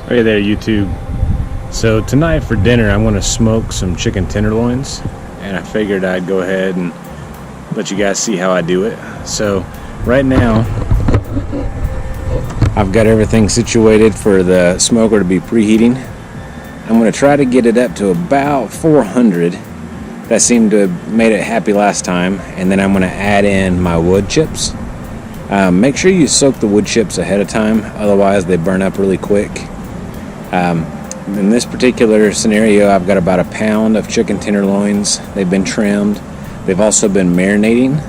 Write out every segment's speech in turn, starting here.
Hey there, YouTube. So tonight for dinner I'm going to smoke some chicken tenderloins, and I figured I'd go ahead and let you guys see how I do it. So right now I've got everything situated for the smoker to be preheating. I'm going to try to get it up to about 400. That seemed to have made it happy last time. And then I'm going to add in my wood chips. Make sure you soak the wood chips ahead of time, otherwise they burn up really quick. In this particular scenario, I've got about a pound of chicken tenderloins. They've been trimmed. They've also been marinating.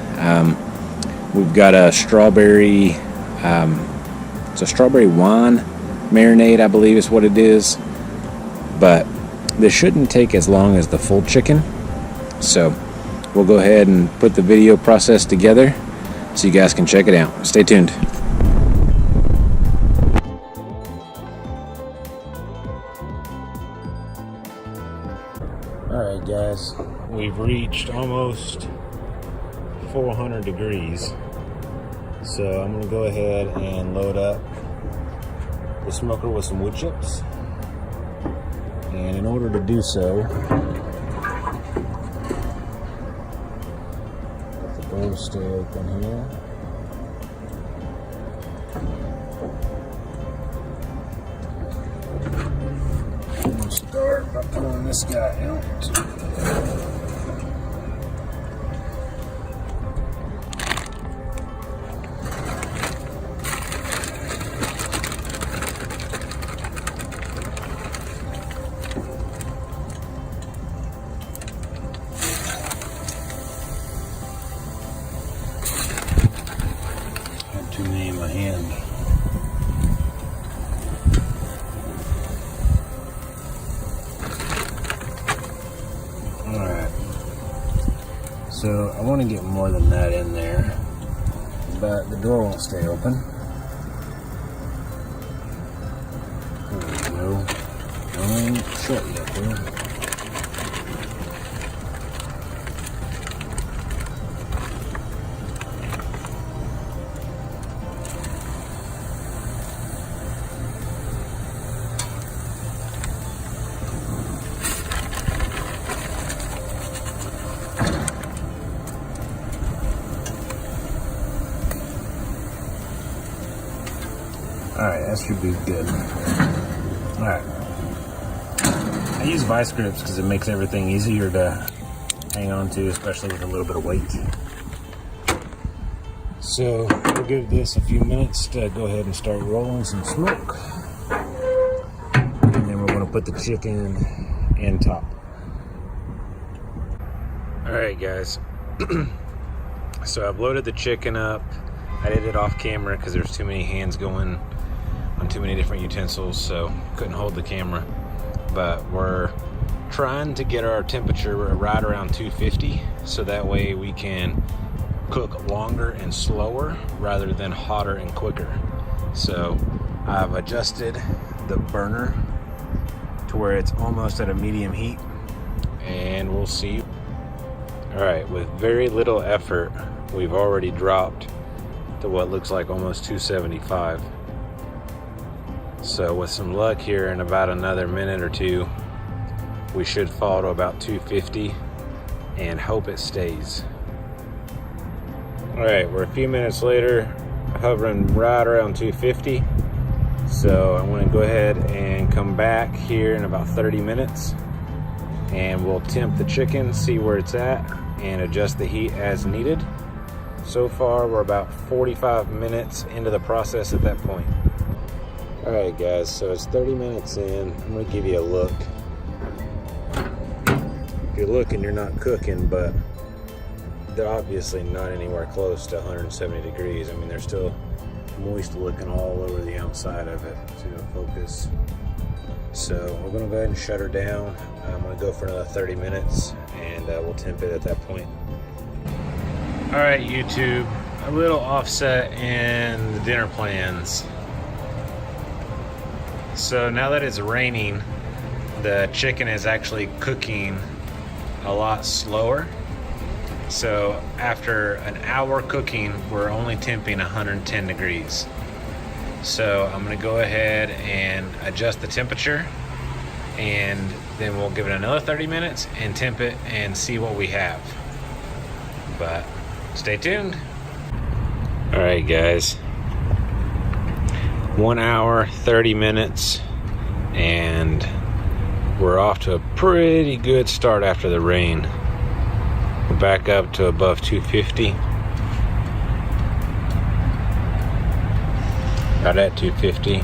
We've got a strawberry, it's a strawberry wine marinade, I believe is what it is. But this shouldn't take as long as the full chicken. So we'll go ahead and put the video process together so you guys can check it out. Stay tuned. Alright guys, we've reached almost 400 degrees. So I'm going to go ahead and load up the smoker with some wood chips. And in order to do so, let the door stay open here. I'm going to start by pulling this guy out. Had too many in my hand. Alright, so I want to get more than that in there, but the door won't stay open. There we go. I ain't shut yet, though. Alright, that should be good. Alright. I use vice grips because it makes everything easier to hang on to, especially with a little bit of weight. So we'll give this a few minutes to go ahead and start rolling some smoke. And then we're going to put the chicken in top. Alright guys. So I've loaded the chicken up. I did it off camera because there's too many hands going on too many different utensils, so couldn't hold the camera. But we're trying to get our temperature right around 250, so that way we can cook longer and slower rather than hotter and quicker. So I've adjusted the burner to where it's almost at a medium heat, and we'll see. All right, with very little effort, we've already dropped to what looks like almost 275. So with some luck here, in about another minute or two, we should fall to about 250 and hope it stays. All right, we're a few minutes later, hovering right around 250. So I'm going to go ahead and come back here in about 30 minutes, and we'll temp the chicken, see where it's at, and adjust the heat as needed. So far, we're about 45 minutes into the process at that point. All right, guys, so it's 30 minutes in. I'm gonna give you a look. If you're looking, you're not cooking, but they're obviously not anywhere close to 170 degrees. I mean, they're still moist looking all over the outside of it. So focus. So we're gonna go ahead and shut her down. I'm gonna go for another 30 minutes, and we'll temp it at that point. All right, YouTube, a little offset in the dinner plans. So now that it's raining, the chicken is actually cooking a lot slower. So after an hour cooking, we're only temping 110 degrees. So I'm gonna go ahead and adjust the temperature, and then we'll give it another 30 minutes and temp it and see what we have. But stay tuned. All right, guys. 1 hour, 30 minutes, and we're off to a pretty good start after the rain. We're back up to above 250. Right at 250.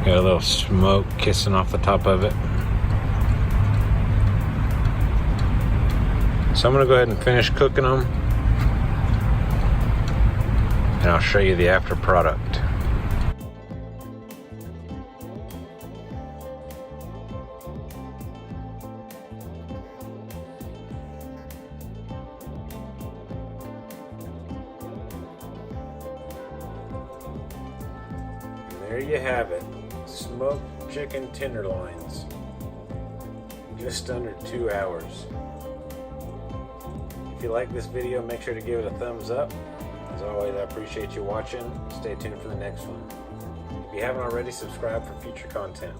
Got a little smoke kissing off the top of it. So I'm gonna go ahead and finish cooking them, and I'll show you the after product. There you have it, smoked chicken tenderloins, just under 2 hours. If you like this video, make sure to give it a thumbs up. As always, I appreciate you watching. Stay tuned for the next one. If you haven't already, subscribe for future content.